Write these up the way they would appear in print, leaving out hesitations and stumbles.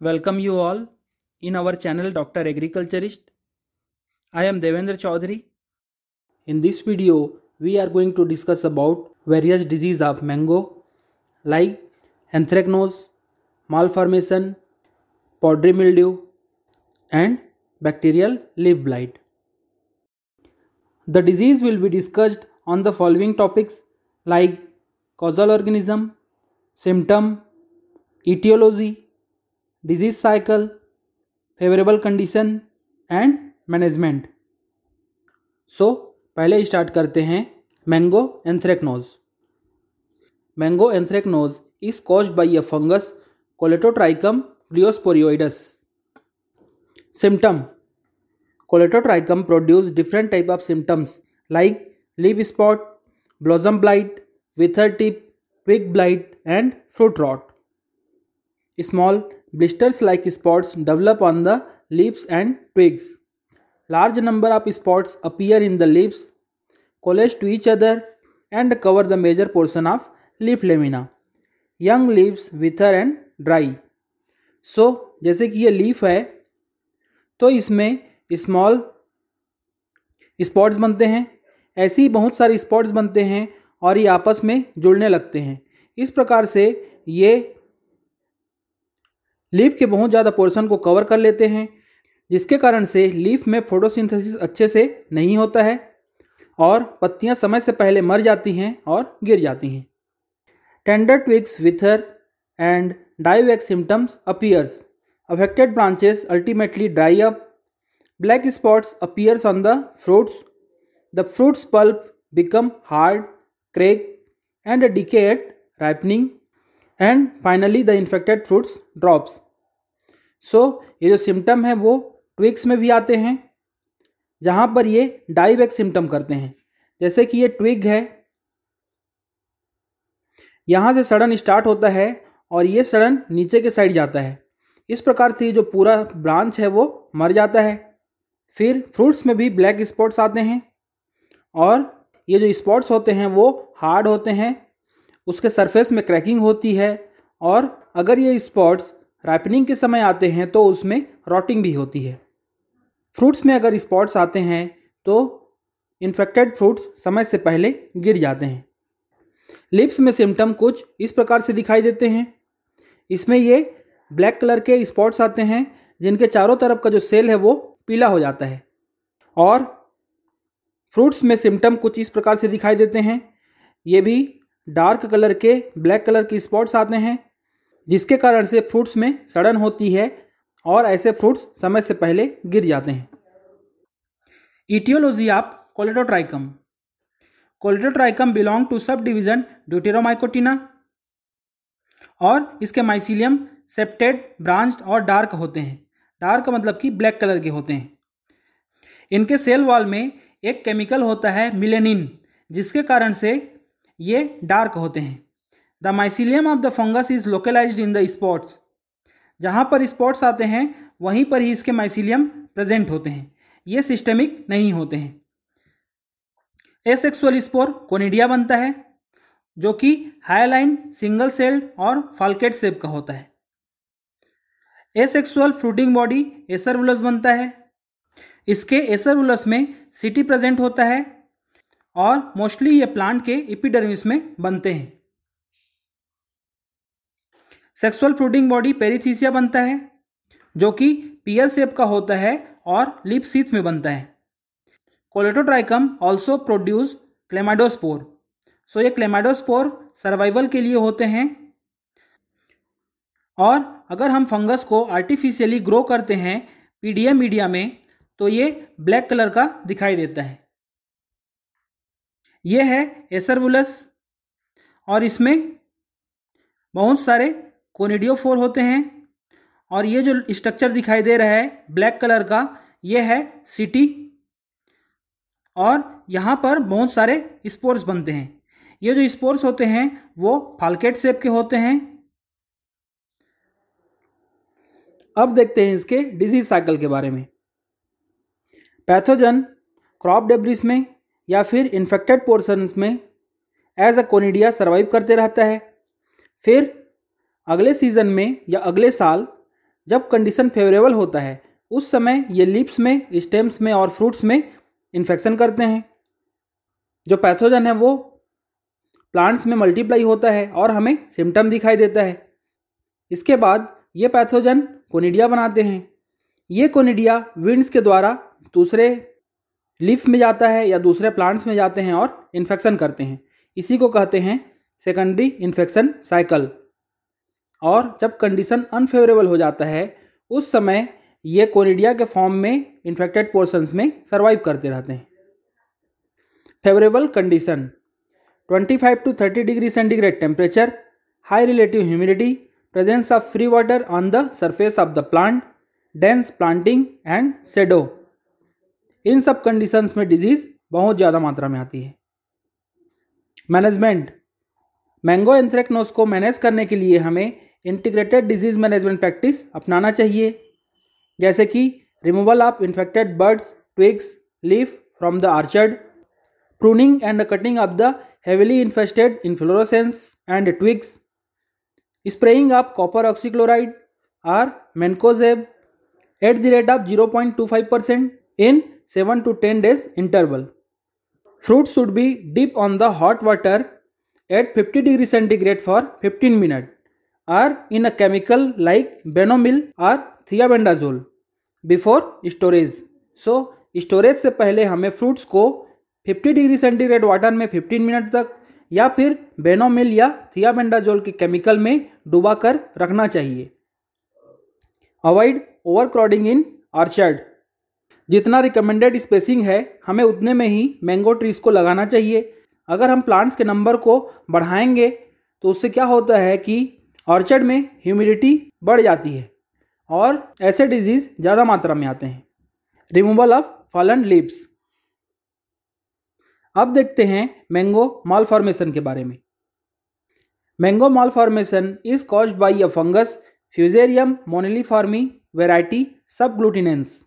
Welcome you all in our channel Dr. Agriculturist. I am Devendra Chaudhary. In this video, we are going to discuss about various diseases of mango like anthracnose, malformation, powdery mildew and bacterial leaf blight. The disease will be discussed on the following topics like causal organism, symptom, etiology, disease cycle, favourable condition and management. पहले start करते हैं mango anthracnose. Mango anthracnose is caused by a fungus Colletotrichum gloeosporioides. Symptom: Colletotrichum produce different type of symptoms like leaf spot, blossom blight, wither tip, twig blight and fruit rot. Small blisters like spots develop on the leaves and twigs. Large number of spots appear in the leaves, collage to each other and cover the major portion of leaf lamina. Young leaves wither and dry. जैसे कि ये leaf है तो इसमें small spots बनते हैं, ऐसे ही बहुत सारे स्पॉट्स बनते हैं और ये आपस में जुड़ने लगते हैं। इस प्रकार से ये लीफ के बहुत ज़्यादा पोर्शन को कवर कर लेते हैं, जिसके कारण से लीफ में फोटोसिंथेसिस अच्छे से नहीं होता है और पत्तियां समय से पहले मर जाती हैं और गिर जाती हैं। Tender twigs wither and die wax symptoms appears, affected branches ultimately dry up, black spots appears on the fruits, the fruits pulp become hard, crack and decay at ripening and finally the infected fruits drops. ये जो symptom है वो twigs में भी आते हैं, जहाँ पर ये डाइवैक्स सिम्टम करते हैं। जैसे कि ये ट्विग है, यहाँ से सड़न स्टार्ट होता है और ये सड़न नीचे के साइड जाता है। इस प्रकार से ये जो पूरा ब्रांच है वो मर जाता है। फिर फ्रूट्स में भी ब्लैक स्पॉट्स आते हैं और ये जो स्पॉट्स होते हैं वो हार्ड होते हैं, उसके सरफेस में क्रैकिंग होती है और अगर ये स्पॉट्स राइपनिंग के समय आते हैं तो उसमें रॉटिंग भी होती है। फ्रूट्स में अगर स्पॉट्स आते हैं तो इन्फेक्टेड फ्रूट्स समय से पहले गिर जाते हैं। लिप्स में सिम्टम कुछ इस प्रकार से दिखाई देते हैं। इसमें ये ब्लैक कलर के स्पॉट्स आते हैं जिनके चारों तरफ का जो सेल है वो पीला हो जाता है। और फ्रूट्स में सिम्टम कुछ इस प्रकार से दिखाई देते हैं। ये भी डार्क कलर के ब्लैक कलर के स्पॉट्स आते हैं, जिसके कारण से फ्रूट्स में सड़न होती है और ऐसे फ्रूट्स समय से पहले गिर जाते हैं। Etiology of Colletotrichum. Colletotrichum belong to sub division Deuteromycotina और इसके माइसीलियम सेप्टेड, ब्रांच्ड और डार्क होते हैं। डार्क मतलब कि ब्लैक कलर के होते हैं। इनके सेल वॉल में एक केमिकल होता है मिलेनिन, जिसके कारण से ये डार्क होते हैं। The mycelium of the fungus is localised in the spots. जहाँ पर स्पॉट्स आते हैं वहीं पर ही इसके माइसीलियम प्रेजेंट होते हैं। ये सिस्टेमिक नहीं होते हैं। एसेक्सुअल स्पोर कोनिडिया बनता है, जो कि हाइलाइन, सिंगल सेल्ड और फाल्केट शेप का होता है। एसेक्सुअल फ्रूटिंग बॉडी एसरवुलस बनता है। इसके एसरवुलस में सिटी प्रेजेंट होता है और मोस्टली ये प्लांट के एपिडर्मिस में बनते हैं। सेक्सुअल फ्रूटिंग बॉडी पेरिथीसिया बनता है, जो कि पियर शेप का होता है और लिप सीथ में बनता है। Colletotrichum also produce chlamydospore. ये क्लेमाइडोस्पोर सर्वाइवल के लिए होते हैं और अगर हम फंगस को आर्टिफिशियली ग्रो करते हैं पीडीएम मीडिया में तो ये ब्लैक कलर का दिखाई देता है। ये है एसरवुलस और इसमें बहुत सारे कोनिडियोफोर होते हैं और ये जो स्ट्रक्चर दिखाई दे रहा है ब्लैक कलर का, ये है सिटी और यहाँ पर बहुत सारे स्पोर्स बनते हैं। ये जो स्पोर्स होते हैं वो फाल्केट शेप के होते हैं। अब देखते हैं इसके डिजीज साइकिल के बारे में। पैथोजन क्रॉप डेब्रिस में या फिर इन्फेक्टेड पोर्शंस में एज अ कोनिडिया सर्वाइव करते रहता है। फिर अगले सीजन में या अगले साल जब कंडीशन फेवरेबल होता है उस समय ये लीव्स में, स्टेम्स में और फ्रूट्स में इन्फेक्शन करते हैं। जो पैथोजन है वो प्लांट्स में मल्टीप्लाई होता है और हमें सिम्टम दिखाई देता है। इसके बाद ये पैथोजन कोनिडिया बनाते हैं। ये कोनिडिया विंड्स के द्वारा दूसरे लीफ में जाता है या दूसरे प्लांट्स में जाते हैं और इन्फेक्शन करते हैं। इसी को कहते हैं सेकेंडरी इन्फेक्शन साइकिल। और जब कंडीशन अनफेवरेबल हो जाता है उस समय ये कोनिडिया के फॉर्म में इन्फेक्टेड पोर्शंस में सर्वाइव करते रहते हैं। Favourable condition 25 to 30 degree centigrade temperature, high relative humidity, presence of free water on the surface of the plant, dense planting and shadow. इन सब कंडीशंस में डिजीज बहुत ज़्यादा मात्रा में आती है। मैनेजमेंट, मैंगो एंथ्रेक्नोज को मैनेज करने के लिए हमें इंटीग्रेटेड डिजीज मैनेजमेंट प्रैक्टिस अपनाना चाहिए, जैसे कि removal of infected birds, twigs, leaf from the orchard, pruning and cutting of the heavily infested inflorescence and twigs, spraying of copper oxychloride or mancozeb at the rate of 0.25% in 7 to 10 days interval. Fruits should be dipped on the hot water at 50 degree centigrade for 15 minutes or in a chemical like benomyl or thiabendazole before storage. So storage से पहले हमें fruits को 50 degree centigrade water में 15 minute तक या फिर benomyl या थियाबेंडाजोल के केमिकल में डुबा कर रखना चाहिए। अवॉइड ओवर क्राउडिंग इन ऑर्चर्ड। जितना रिकमेंडेड स्पेसिंग है हमें उतने में ही मैंगो ट्रीज को लगाना चाहिए। अगर हम प्लांट्स के नंबर को बढ़ाएंगे तो उससे क्या होता है कि ऑर्चर्ड में ह्यूमिडिटी बढ़ जाती है और ऐसे डिजीज ज़्यादा मात्रा में आते हैं। Removal of fallen leaves. अब देखते हैं मैंगो मालफॉर्मेशन के बारे में। Mango malformation is caused by a fungus Fusarium moniliforme variety subglutinans.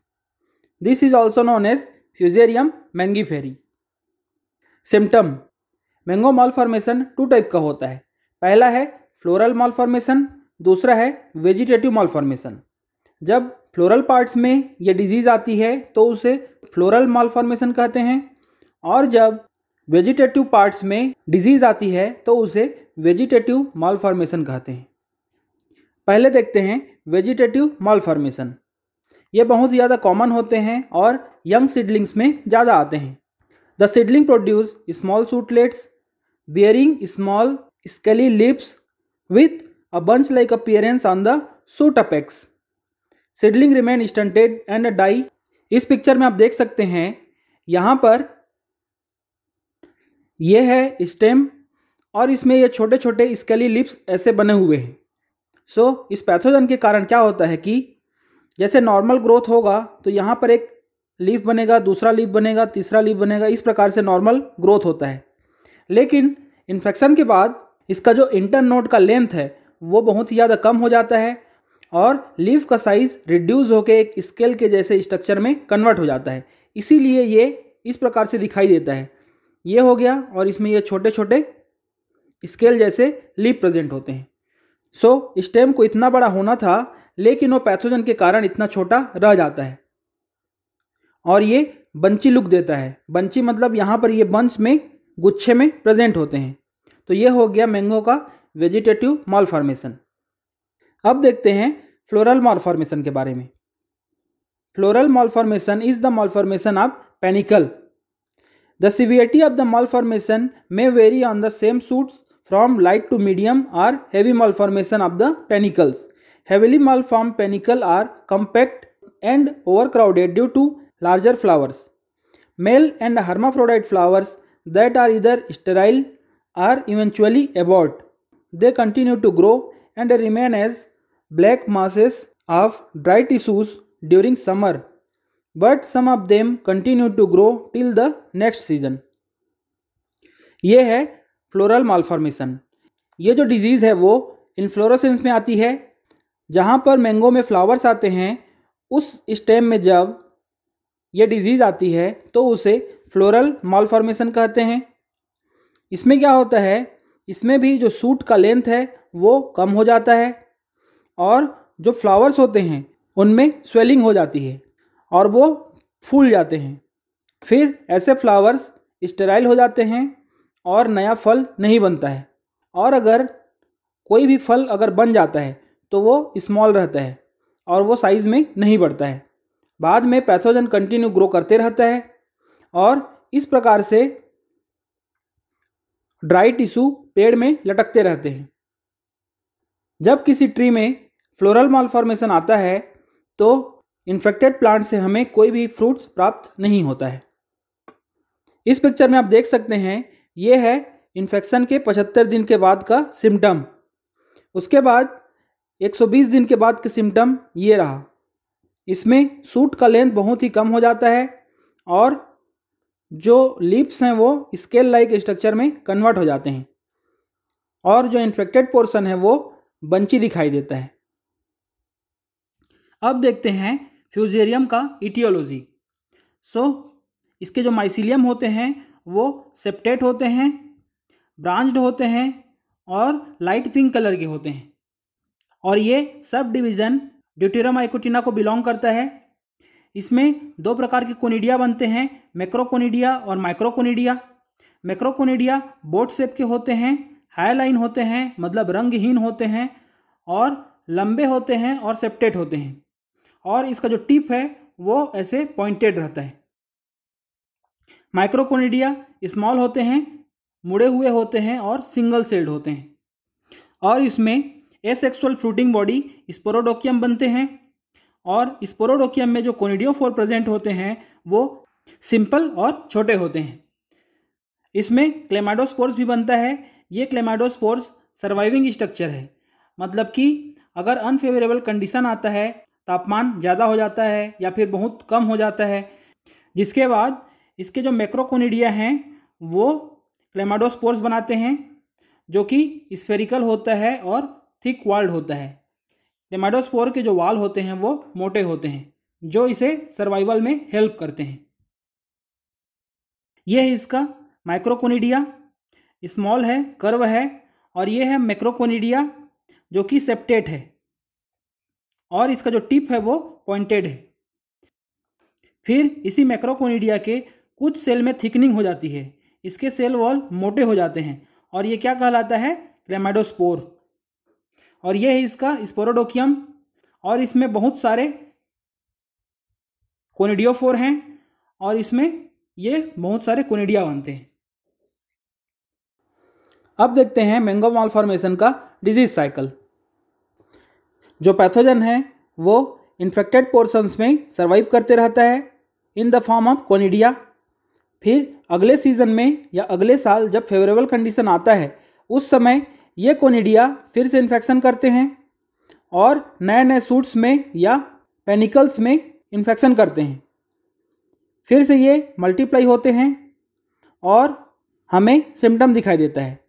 This is also known as Fusarium mangiferae. Symptom, mango malformation 2 type का होता है। पहला है फ्लोरल मालफॉर्मेशन, दूसरा है वेजिटेटिव मालफॉर्मेशन। जब फ्लोरल पार्ट्स में ये डिजीज आती है तो उसे फ्लोरल मालफॉर्मेशन कहते हैं और जब वेजिटेटिव पार्ट्स में डिजीज आती है तो उसे वेजिटेटिव मालफॉर्मेशन कहते हैं। पहले देखते हैं वेजिटेटिव मालफॉर्मेशन। ये बहुत ज़्यादा कॉमन होते हैं और यंग सीडलिंग्स में ज़्यादा आते हैं। The seedling produce small shootlets bearing small scaly lips with a bunch like appearance on the shoot apex. Seedling remain stunted and die. इस पिक्चर में आप देख सकते हैं यहाँ पर ये है स्टेम और इसमें ये छोटे छोटे स्केली लिप्स ऐसे बने हुए हैं। सो इस पैथोजन के कारण क्या होता है कि जैसे नॉर्मल ग्रोथ होगा तो यहाँ पर एक लीफ बनेगा, दूसरा लीफ बनेगा, तीसरा लीफ बनेगा, इस प्रकार से नॉर्मल ग्रोथ होता है। लेकिन इन्फेक्शन के बाद इसका जो इंटरनोड का लेंथ है वो बहुत ही ज़्यादा कम हो जाता है और लीफ का साइज रिड्यूस होकर एक स्केल के जैसे स्ट्रक्चर में कन्वर्ट हो जाता है। इसीलिए ये इस प्रकार से दिखाई देता है। ये हो गया और इसमें ये छोटे छोटे स्केल जैसे लीफ प्रेजेंट होते हैं। सो स्टेम को इतना बड़ा होना था लेकिन वो पैथोजन के कारण इतना छोटा रह जाता है और ये बंची लुक देता है। बंची मतलब यहाँ पर ये बंच में गुच्छे में प्रेजेंट होते हैं। तो ये हो गया मैंगो का वेजिटेटिव मालफॉर्मेशन। अब देखते हैं फ्लोरल मालफॉर्मेशन के बारे में। Floral malformation is the malformation of panicle. The severity of the malformation may vary on the same shoots from light to medium or heavy malformation of the panicles. Heavily malformed panicles are compact and overcrowded due to larger flowers. Male and hermaphrodite flowers that are either sterile or eventually abort. They continue to grow and remain as black masses of dry tissues during summer. But some of them continue to grow till the next season. ये है floral malformation. ये जो disease है वो inflorescence में आती है। जहाँ पर मैंगो में फ्लावर्स आते हैं उस स्टेम में जब ये डिजीज़ आती है तो उसे फ्लोरल मालफॉर्मेशन कहते हैं। इसमें क्या होता है, इसमें भी जो शूट का लेंथ है वो कम हो जाता है और जो फ्लावर्स होते हैं उनमें स्वेलिंग हो जाती है और वो फूल जाते हैं। फिर ऐसे फ्लावर्स स्टेराइल हो जाते हैं और नया फल नहीं बनता है। और अगर कोई भी फल अगर बन जाता है तो वो स्मॉल रहता है और वो साइज़ में नहीं बढ़ता है। बाद में पैथोजन कंटिन्यू ग्रो करते रहता है और इस प्रकार से ड्राई टिश्यू पेड़ में लटकते रहते हैं। जब किसी ट्री में फ्लोरल मालफॉर्मेशन आता है तो इन्फेक्टेड प्लांट से हमें कोई भी फ्रूट्स प्राप्त नहीं होता है। इस पिक्चर में आप देख सकते हैं, ये है इन्फेक्शन के 75 दिन के बाद का सिम्टम। उसके बाद 120 दिन के बाद का सिम्टम ये रहा। इसमें सूट का लेंथ बहुत ही कम हो जाता है और जो लीव्स हैं वो स्केल लाइक स्ट्रक्चर में कन्वर्ट हो जाते हैं और जो इन्फेक्टेड पोर्शन है वो बंची दिखाई देता है। अब देखते हैं फ्यूजेरियम का इटियोलॉजी। इसके जो माइसीलियम होते हैं वो सेप्टेट होते हैं, ब्रांच्ड होते हैं और लाइट पिंक कलर के होते हैं और ये सब डिवीज़न ड्यूटेरियम आइकोटिना को बिलोंग करता है। इसमें दो प्रकार के कोनिडिया बनते हैं, मैक्रोकोनिडिया और माइक्रोकोनिडिया। मैक्रोकोनिडिया बोट शेप के होते हैं, हाई लाइन होते हैं मतलब रंगहीन होते हैं और लंबे होते हैं और सेप्टेट होते हैं और इसका जो टिप है वो ऐसे पॉइंटेड रहता है। माइक्रोकोनिडिया स्मॉल होते हैं, मुड़े हुए होते हैं और सिंगल सेल्ड होते हैं और इसमें एसेक्सुअल फ्रूटिंग बॉडी स्पोरोडोकियम बनते हैं और स्पोरोडोकियम में जो कोनिडियोफोर प्रेजेंट होते हैं वो सिंपल और छोटे होते हैं। इसमें क्लेमाइडोस्पोर्स भी बनता है। ये क्लेमाइडोस्पोर्स सर्वाइविंग स्ट्रक्चर है, मतलब कि अगर अनफेवरेबल कंडीशन आता है, तापमान ज़्यादा हो जाता है या फिर बहुत कम हो जाता है, जिसके बाद इसके जो मैक्रोकोनिडिया हैं वो क्लेमाइडोस्पोर्स बनाते हैं जो कि स्फेरिकल होता है और थिक वॉल्ड होता है। क्लेमाइडोस्पोर के जो वाल होते हैं वो मोटे होते हैं जो इसे सर्वाइवल में हेल्प करते हैं। यह है इसका माइक्रोकोनिडिया, स्मॉल है, कर्व है और ये है मैक्रोकोनिडिया जो कि सेप्टेट है और इसका जो टिप है वो पॉइंटेड है। फिर इसी मैक्रोकोनिडिया के कुछ सेल में थिकनिंग हो जाती है, इसके सेल वॉल मोटे हो जाते हैं और ये क्या कहलाता है, क्लेमाइडोस्पोर। और ये है इसका स्पोरोडोकियम और इसमें बहुत सारे कोनिडियोफोर हैं और इसमें ये बहुत सारे कोनिडिया बनते हैं। अब देखते हैं मैंगो मालफॉर्मेशन का डिजीज साइकिल। जो पैथोजन है वो इन्फेक्टेड पोर्शंस में सर्वाइव करते रहता है in the form of conidia. फिर अगले सीजन में या अगले साल जब फेवरेबल कंडीशन आता है उस समय ये कोनिडिया फिर से इन्फेक्शन करते हैं और नए नए सूट्स में या पेनिकल्स में इन्फेक्शन करते हैं। फिर से ये मल्टीप्लाई होते हैं और हमें सिम्टम दिखाई देता है।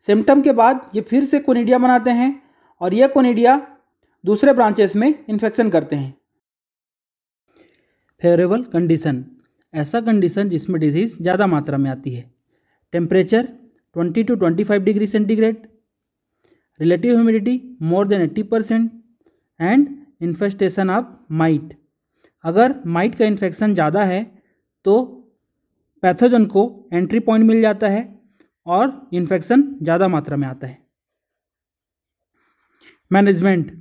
सिम्टम के बाद ये फिर से कोनिडिया बनाते हैं और ये कोनिडिया दूसरे ब्रांचेस में इन्फेक्शन करते हैं। फेवरेबल कंडीशन, ऐसा कंडीशन जिसमें डिजीज़ ज़्यादा मात्रा में आती है। Temperature 20 to 25 degree centigrade, relative humidity more than 80% and infestation of might. अगर माइट का इन्फेक्शन ज़्यादा है तो पैथोजन को एंट्री पॉइंट मिल जाता है और इन्फेक्शन ज़्यादा मात्रा में आता है। मैनेजमेंट,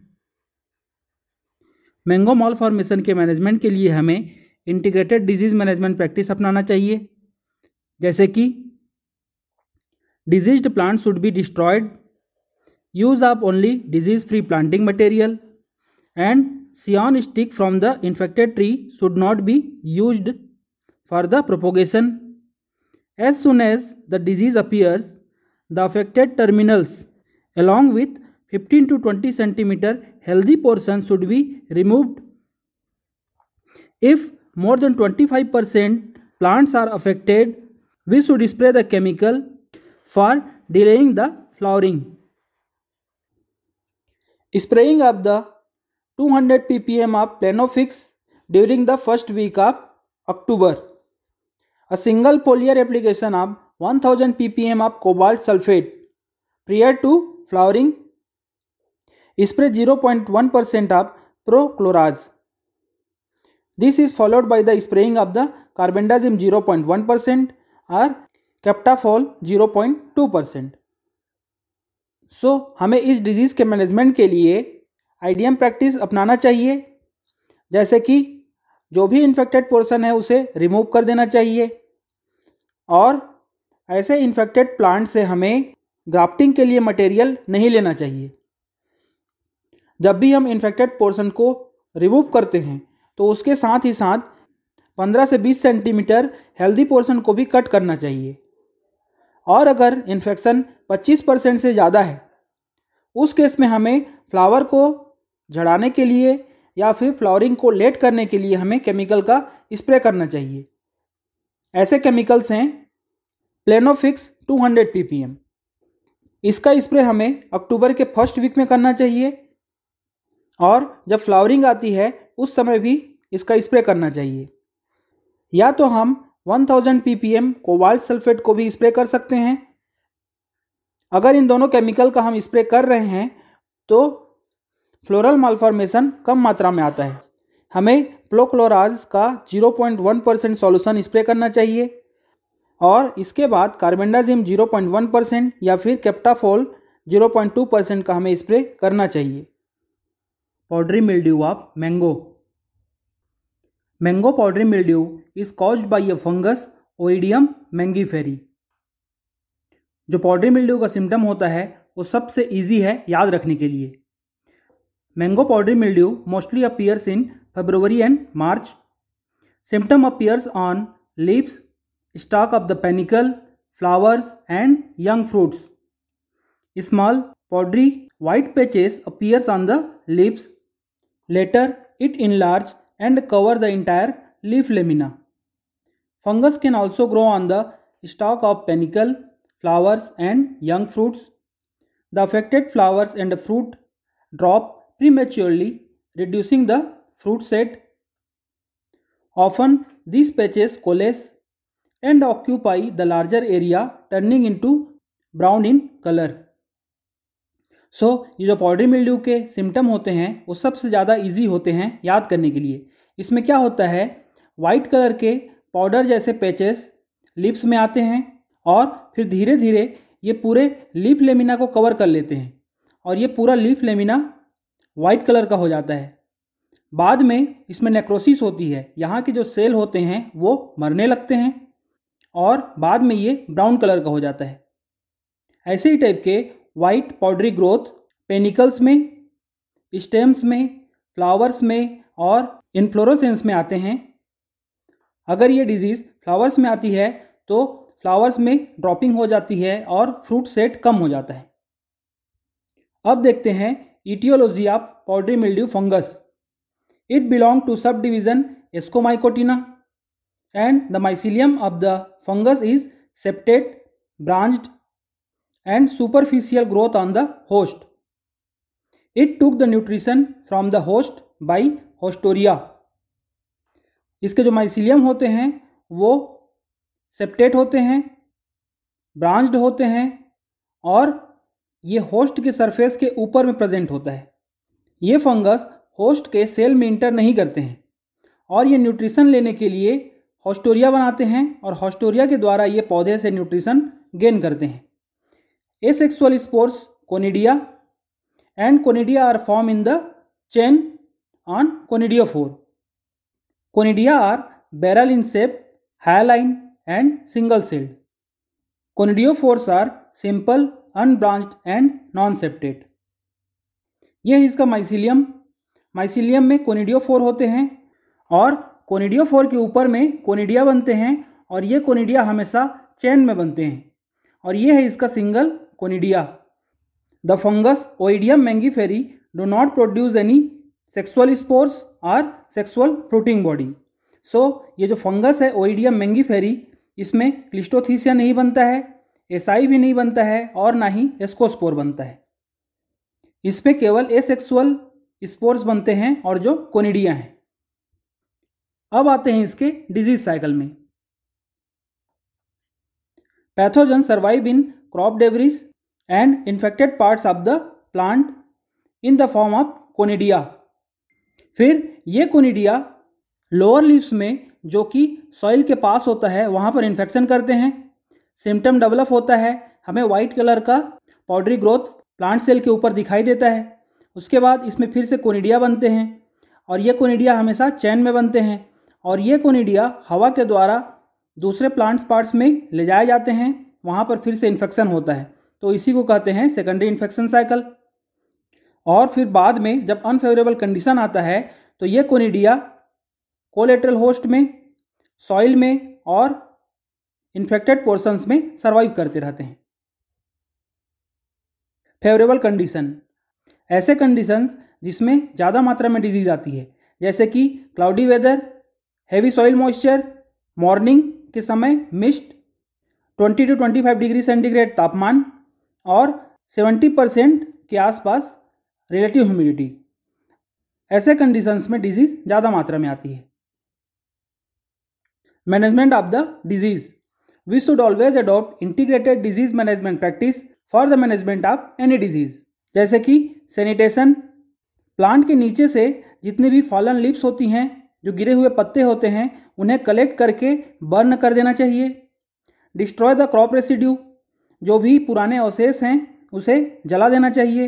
मैंगो मालफॉर्मेशन के मैनेजमेंट के लिए हमें इंटीग्रेटेड डिजीज़ मैनेजमेंट प्रैक्टिस अपनाना चाहिए, जैसे कि diseased plant should be destroyed, use of only disease-free planting material, and scion stick from the infected tree should not be used for the propagation. As soon as the disease appears, the affected terminals along with 15 to 20 centimeter healthy portion should be removed. If more than 25% plants are affected, we should spray the chemical for delaying the flowering. Spraying of the 200 ppm of Plenofix during the first week of October. A single foliar application of 1000 ppm of cobalt sulfate prior to flowering. Spray 0.1% of prochlorage. This is followed by the spraying of the carbendazim 0.1% और कैप्टाफॉल 0.2%. सो हमें इस disease के management के लिए IDM practice अपनाना चाहिए, जैसे कि जो भी इन्फेक्टेड पोर्शन है उसे रिमूव कर देना चाहिए और ऐसे इन्फेक्टेड प्लांट से हमें ग्राफ्टिंग के लिए मटेरियल नहीं लेना चाहिए। जब भी हम इन्फेक्टेड पोर्शन को रिमूव करते हैं तो उसके साथ ही साथ 15 से 20 सेंटीमीटर हेल्दी पोर्शन को भी कट करना चाहिए और अगर इन्फेक्शन 25% से ज़्यादा है उस केस में हमें फ्लावर को झड़ाने के लिए या फिर फ्लावरिंग को लेट करने के लिए हमें केमिकल का स्प्रे करना चाहिए। ऐसे केमिकल्स हैं प्लेनोफिक्स 200 ppm। इसका स्प्रे हमें अक्टूबर के फर्स्ट वीक में करना चाहिए और जब फ्लावरिंग आती है उस समय भी इसका स्प्रे करना चाहिए। या तो हम 1000 ppm कोबाल्ट सल्फेट को भी स्प्रे कर सकते हैं। अगर इन दोनों केमिकल का हम स्प्रे कर रहे हैं तो फ्लोरल मालफॉर्मेशन कम मात्रा में आता है। हमें प्रोक्लोराज का 0.1% सॉल्यूशन स्प्रे करना चाहिए और इसके बाद कार्बेंडाजिम 0.1% या फिर कैप्टाफॉल 0.2% का हमें स्प्रे करना चाहिए। Powdery mildew of mango. Mango powdery mildew is caused by a fungus Oidium mangiferae. जो पाउडरी मिल्ड्यू का सिम्टम होता है वो सबसे इजी है याद रखने के लिए। Mango powdery mildew mostly appears in February and March. Symptom appears on leaves, stalk of the panicle, flowers and young fruits. Small powdery white patches appears on the leaves. Later it enlarge and cover the entire leaf lamina. Fungus can also grow on the stalk of panicle, flowers and young fruits. The affected flowers and fruit drop prematurely, reducing the fruit set. Often these patches coalesce and occupy the larger area, turning into brown in color. सो ये जो powdery mildew के symptom होते हैं वो सबसे ज़्यादा easy होते हैं याद करने के लिए। इसमें क्या होता है, वाइट कलर के पाउडर जैसे पैचेस लिप्स में आते हैं और फिर धीरे धीरे ये पूरे लीफ लेमिना को कवर कर लेते हैं और ये पूरा लीफ लेमिना वाइट कलर का हो जाता है। बाद में इसमें नेक्रोसिस होती है, यहाँ के जो सेल होते हैं वो मरने लगते हैं और बाद में ये ब्राउन कलर का हो जाता है। ऐसे ही टाइप के वाइट पाउडरी ग्रोथ पेनिकल्स में, स्टेम्स में, फ्लावर्स में और इन्फ्लोरोसेंस में आते हैं। अगर ये डिजीज़ फ्लावर्स में आती है तो फ्लावर्स में ड्रॉपिंग हो जाती है और फ्रूट सेट कम हो जाता है। अब देखते हैं etiology of powdery mildew fungus. It belong to sub division Ascomycotina and the mycelium of the fungus is septate, branched and superficial growth on the host. It took the nutrition from the host by hostoria. इसके जो mycelium होते हैं वो septate होते हैं, branched होते हैं और ये होस्ट के सरफेस के ऊपर में प्रेजेंट होता है। ये फंगस होस्ट के सेल में इंटर नहीं करते हैं और ये न्यूट्रिशन लेने के लिए हॉस्टोरिया बनाते हैं और हॉस्टोरिया के द्वारा ये पौधे से न्यूट्रिशन गेन करते हैं। Asexual spores conidia and conidia are form in the chain on conidiophore. Conidia are barrel in shape, hyaline and single celled. Conidiophores are simple, unbranched and non-septate. यह इसका माइसिलियम. माइसिलियम में conidiophore होते हैं और conidiophore के ऊपर में conidia बनते हैं और ये कोनिडिया हमेशा चेन में बनते हैं और ये है इसका single conidia. The fungus Oidium mangiferae do not produce any sexual spores और सेक्सुअल फ्रूटिंग बॉडी. सो ये जो फंगस है ओइडियम मैंगीफेरी, इसमें क्लिस्टोथीसिया नहीं बनता है, एसाई भी नहीं बनता है और ना ही एस्कोस्पोर बनता है. इसमें केवल एसेक्सुअल स्पोर्स बनते हैं और जो कोनिडिया हैं. अब आते हैं इसके डिजीज साइकिल में. Pathogen survive in crop debris and infected parts of the plant in the form of conidia. फिर ये कोनिडिया लोअर लीव्स में जो कि सॉइल के पास होता है वहाँ पर इन्फेक्शन करते हैं, सिम्टम डेवलप होता है, हमें वाइट कलर का पाउडरी ग्रोथ प्लांट सेल के ऊपर दिखाई देता है। उसके बाद इसमें फिर से कोनिडिया बनते हैं और ये कोनिडिया हमेशा चैन में बनते हैं और ये कोनिडिया हवा के द्वारा दूसरे प्लांट्स पार्ट्स में ले जाए जाते हैं, वहाँ पर फिर से इन्फेक्शन होता है। तो इसी को कहते हैं सेकेंडरी इन्फेक्शन साइकिल। और फिर बाद में जब अनफेवरेबल कंडीशन आता है तो ये कोनिडिया कोलेटरल होस्ट में, सॉइल में और इन्फेक्टेड पोर्शंस में सर्वाइव करते रहते हैं। फेवरेबल कंडीशन, ऐसे कंडीशंस जिसमें ज़्यादा मात्रा में डिजीज आती है, जैसे कि cloudy weather, heavy soil moisture, morning के समय मिस्ट, 20 to 25 डिग्री सेंटीग्रेड तापमान और 70% के आसपास रिलेटिव ह्यूमिडिटी। ऐसे कंडीशंस में डिजीज ज़्यादा मात्रा में आती है। Management of the disease, we should always adopt integrated disease management practice for the management of any disease, जैसे कि सैनिटेशन, प्लांट के नीचे से जितनी भी फॉलन लीव्स होती हैं, जो गिरे हुए पत्ते होते हैं, उन्हें कलेक्ट करके बर्न कर देना चाहिए। डिस्ट्रॉय द क्रॉप रेसिड्यू, जो भी पुराने अवशेष हैं उसे जला देना चाहिए।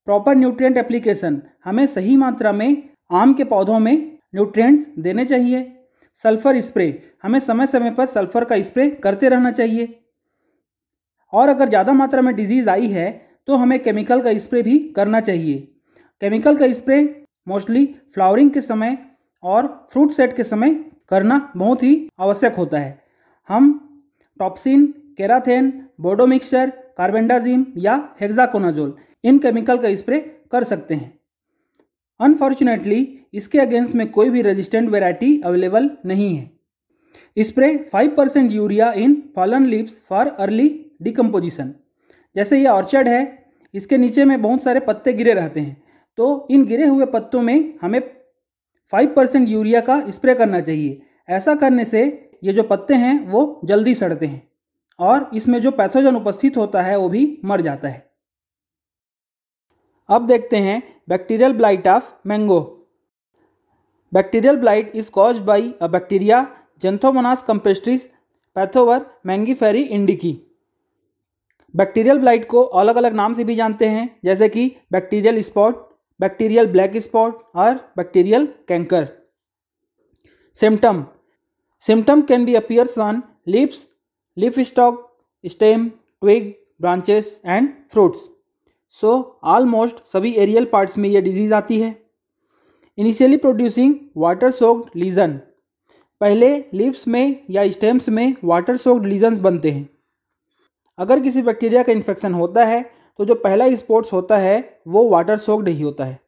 प्रॉपर न्यूट्रिएंट एप्लीकेशन, हमें सही मात्रा में आम के पौधों में न्यूट्रिएंट्स देने चाहिए। सल्फर स्प्रे, हमें समय समय पर सल्फर का स्प्रे करते रहना चाहिए। और अगर ज़्यादा मात्रा में डिजीज़ आई है तो हमें केमिकल का स्प्रे भी करना चाहिए। केमिकल का स्प्रे मोस्टली फ्लावरिंग के समय और फ्रूट सेट के समय करना बहुत ही आवश्यक होता है। हम Topsin, Karathane, Bodo mixture, carbendazim या हेक्साकोनाजोल इन केमिकल का स्प्रे कर सकते हैं। अनफॉर्चुनेटली इसके अगेंस्ट में कोई भी रेजिस्टेंट वेराइटी अवेलेबल नहीं है। Spray 5% urea in fallen leaves for early decomposition, जैसे ये ऑर्चर्ड है, इसके नीचे में बहुत सारे पत्ते गिरे रहते हैं, तो इन गिरे हुए पत्तों में हमें 5% यूरिया का स्प्रे करना चाहिए। ऐसा करने से ये जो पत्ते हैं वो जल्दी सड़ते हैं और इसमें जो पैथोजन उपस्थित होता है वो भी मर जाता है। अब देखते हैं bacterial blight of mango. Bacterial blight is caused by a bacteria Xanthomonas campestris pathovar mangiferae indicae. Bacterial blight को अलग अलग नाम से भी जानते हैं, जैसे कि bacterial spot, bacterial black spot और bacterial canker. Symptom, symptom can be appears on leaves, leaf stalk, stem, twig, branches and fruits. So almost सभी एरियल पार्ट्स में ये डिजीज आती है। Initially producing water soaked lesion, पहले leaves में या stems में वाटर सोक्ड लीजन्स बनते हैं। अगर किसी बैक्टीरिया का इन्फेक्शन होता है तो जो पहला स्पॉट्स होता है वो वाटर सोक्ड ही होता है।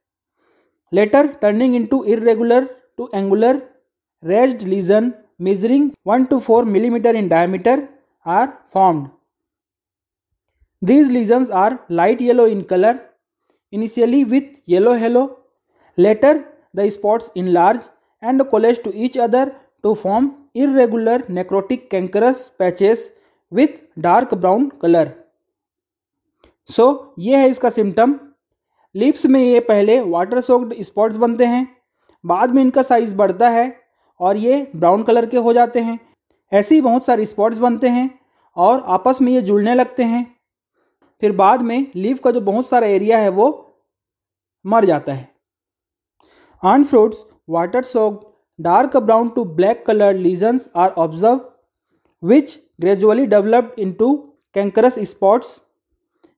Later turning into irregular to angular raised lesion measuring 1 to 4 millimeter in diameter are formed. These lesions are light yellow in color, initially with yellow halo. Later, the spots enlarge and collage to each other to form irregular necrotic cankerous patches with dark brown color. So, ये है इसका symptom. Lips में ये पहले water soaked spots बनते हैं, बाद में इनका साइज बढ़ता है और ये ब्राउन कलर के हो जाते हैं। ऐसे ही बहुत सारे स्पॉट्स बनते हैं और आपस में ये जुड़ने लगते हैं। फिर बाद में लीफ का जो बहुत सारा एरिया है वो मर जाता है। On fruits water soaked dark brown to black coloured lesions are observe which gradually developed into cankerous spots.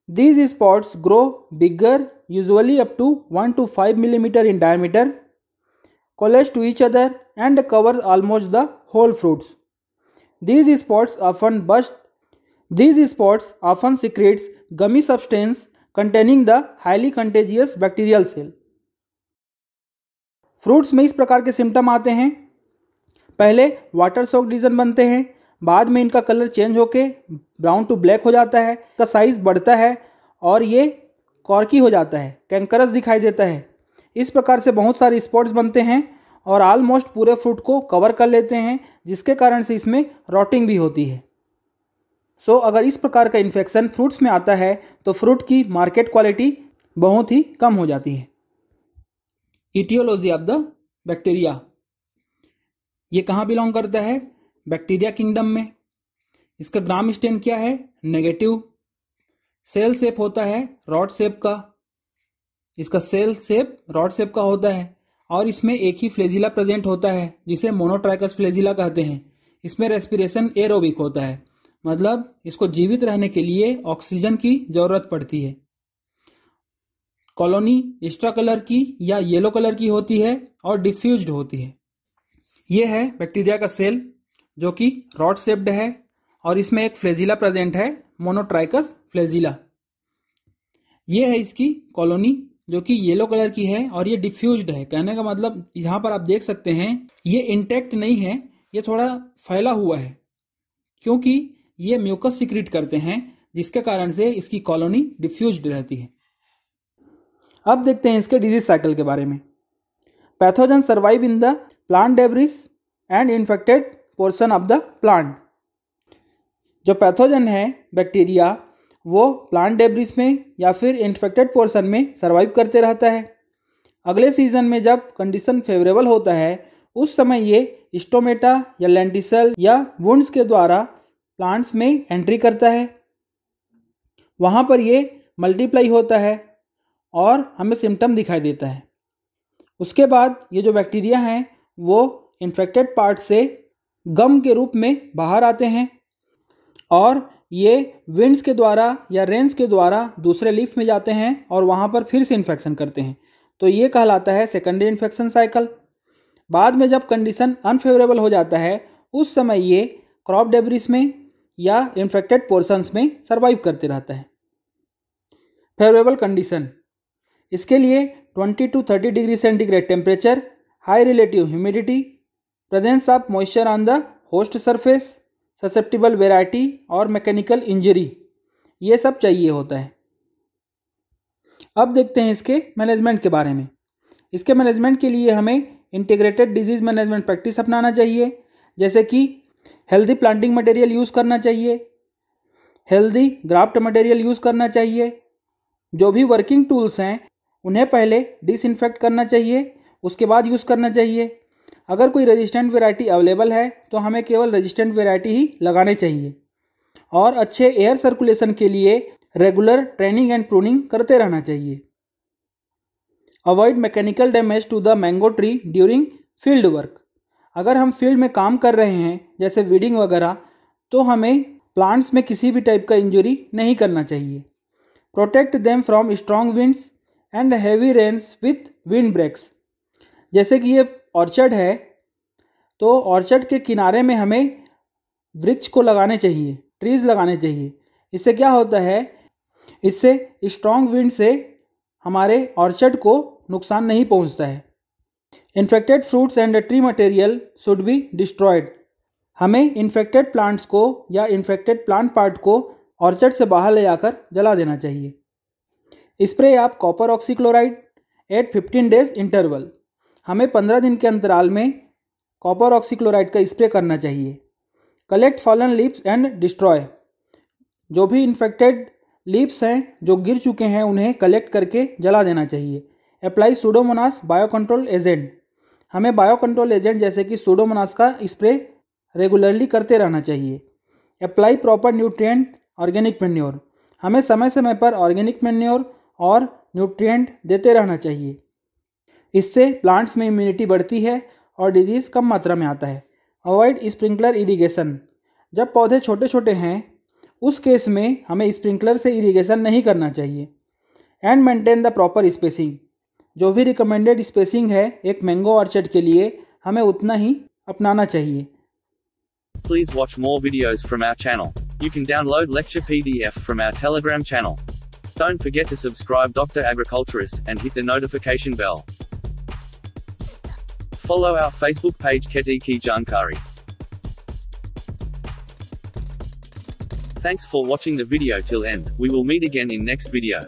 These spots grow bigger, usually up to 1 to 5 millimeter in diameter, collage to each other and cover almost the whole fruits. These spots often secretes gummy substance containing the highly contagious bacterial cell. Fruits में इस प्रकार के symptom आते हैं। पहले water soaked legion बनते हैं, बाद में इनका कलर चेंज होके ब्राउन टू ब्लैक हो जाता है, इसका साइज बढ़ता है और ये कॉर्की हो जाता है, कैंकरस दिखाई देता है। इस प्रकार से बहुत सारे स्पॉट्स बनते हैं और ऑलमोस्ट पूरे फ्रूट को कवर कर लेते हैं, जिसके कारण से इसमें रॉटिंग भी होती है। सो अगर इस प्रकार का इन्फेक्शन फ्रूट्स में आता है तो फ्रूट की मार्केट क्वालिटी बहुत ही कम हो जाती है। इटियोलॉजी ऑफ द बैक्टीरिया, ये कहाँ बिलोंग करता है? बैक्टीरिया किंगडम में। इसका ग्राम स्टेन क्या है? नेगेटिव। सेल शेप होता है रॉड शेप का, इसका सेल शेप रॉड शेप का होता है और इसमें एक ही फ्लेजिला प्रेजेंट होता है जिसे मोनोट्राइकस फ्लेजिला कहते हैं। इसमें रेस्पिरेशन एरोबिक होता है, मतलब इसको जीवित रहने के लिए ऑक्सीजन की जरूरत पड़ती है। कॉलोनी एक्स्ट्रा कलर की या येलो कलर की होती है और डिफ्यूज्ड होती है। यह है बैक्टीरिया का सेल जो कि रॉड शेप्ड है और इसमें एक फ्लेजिला प्रेजेंट है, मोनोट्राइकस फ्लेजिला। यह है इसकी कॉलोनी जो कि येलो कलर की है और ये डिफ्यूज्ड है। कहने का मतलब यहां पर आप देख सकते हैं ये इंटैक्ट नहीं है, ये थोड़ा फैला हुआ है क्योंकि ये म्यूकस सिक्रीट करते हैं जिसके कारण से इसकी कॉलोनी डिफ्यूज्ड रहती है। अब देखते हैं इसके डिजीज साइकिल के बारे में। Pathogen survive in the plant debris and infected portion of the plant. जो पैथोजन है बैक्टीरिया वो प्लांट डेब्रिस में या फिर इन्फेक्टेड पोर्शन में सर्वाइव करते रहता है। अगले सीजन में जब कंडीशन फेवरेबल होता है उस समय ये स्टोमेटा या लेंटिसल या वुंड्स के द्वारा प्लांट्स में एंट्री करता है। वहाँ पर ये मल्टीप्लाई होता है और हमें सिम्टम दिखाई देता है। उसके बाद ये जो बैक्टीरिया हैं वो इन्फेक्टेड पार्ट से गम के रूप में बाहर आते हैं और ये विंड्स के द्वारा या रेन्स के द्वारा दूसरे लीफ में जाते हैं और वहाँ पर फिर से इन्फेक्शन करते हैं। तो ये कहलाता है सेकेंडरी इन्फेक्शन साइकिल। बाद में जब कंडीशन अनफेवरेबल हो जाता है उस समय ये क्रॉप डेब्रिस में या इन्फेक्टेड पोर्शंस में सर्वाइव करते रहता है। फेवरेबल कंडीशन, इसके लिए 20 to 30 degree centigrade temperature, high relative humidity, presence of moisture on the host surface, susceptible variety और मैकेनिकल इंजरी, ये सब चाहिए होता है। अब देखते हैं इसके मैनेजमेंट के बारे में। इसके मैनेजमेंट के लिए हमें इंटीग्रेटेड डिजीज मैनेजमेंट प्रैक्टिस अपनाना चाहिए, जैसे कि हेल्दी प्लांटिंग मटेरियल यूज़ करना चाहिए, हेल्दी ग्राफ्ट मटेरियल यूज़ करना चाहिए। जो भी वर्किंग टूल्स हैं उन्हें पहले डिसइंफेक्ट करना चाहिए, उसके बाद यूज़ करना चाहिए। अगर कोई रेजिस्टेंट वैरायटी अवेलेबल है तो हमें केवल रेजिस्टेंट वैरायटी ही लगाने चाहिए और अच्छे एयर सर्कुलेशन के लिए रेगुलर ट्रेनिंग एंड प्रूनिंग करते रहना चाहिए। Avoid mechanical damage to the mango tree during field work. अगर हम फील्ड में काम कर रहे हैं जैसे वीडिंग वगैरह तो हमें प्लांट्स में किसी भी टाइप का इंजरी नहीं करना चाहिए। Protect them from strong winds and heavy rains with wind breaks. जैसे कि ये ऑर्चर्ड है तो ऑर्चर्ड के किनारे में हमें वृक्ष को लगाने चाहिए, ट्रीज लगाने चाहिए। इससे क्या होता है, इससे स्ट्रॉन्ग विंड से हमारे ऑर्चर्ड को नुकसान नहीं पहुंचता है। Infected fruits and tree material should be destroyed. हमें इन्फेक्टेड प्लांट्स को या इन्फेक्टेड प्लांट पार्ट को ऑर्चर्ड से बाहर ले जाकर जला देना चाहिए। Spray of copper oxychloride at 15 days interval. हमें 15 दिन के अंतराल में कॉपर ऑक्सीक्लोराइड का स्प्रे करना चाहिए। Collect fallen leaves and destroy. जो भी इन्फेक्टेड लीव्स हैं जो गिर चुके हैं उन्हें कलेक्ट करके जला देना चाहिए। Apply Pseudomonas biocontrol agent. हमें बायोकंट्रोल एजेंट जैसे कि सूडोमोनास का स्प्रे रेगुलरली करते रहना चाहिए। Apply proper nutrient organic manure. हमें समय समय पर ऑर्गेनिक मैन्योर और न्यूट्रिएंट देते रहना चाहिए। इससे प्लांट्स में इम्यूनिटी बढ़ती है और डिजीज़ कम मात्रा में आता है। Avoid sprinkler irrigation. जब पौधे छोटे छोटे हैं उस केस में हमें स्प्रिंकलर से इरिगेशन नहीं करना चाहिए। And maintain the proper spacing. जो भी रिकमेंडेड स्पेसिंग है एक मैंगो ऑर्चर्ड के लिए हमें उतना ही अपनाना चाहिए। Please watch more videos from our channel. You can download lecture PDF from our Telegram channel. Don't forget to subscribe Dr. Agriculturist and hit the notification bell. Follow our Facebook page Kheti Ki Jankari. Thanks for watching the video till end. We will meet again in next video.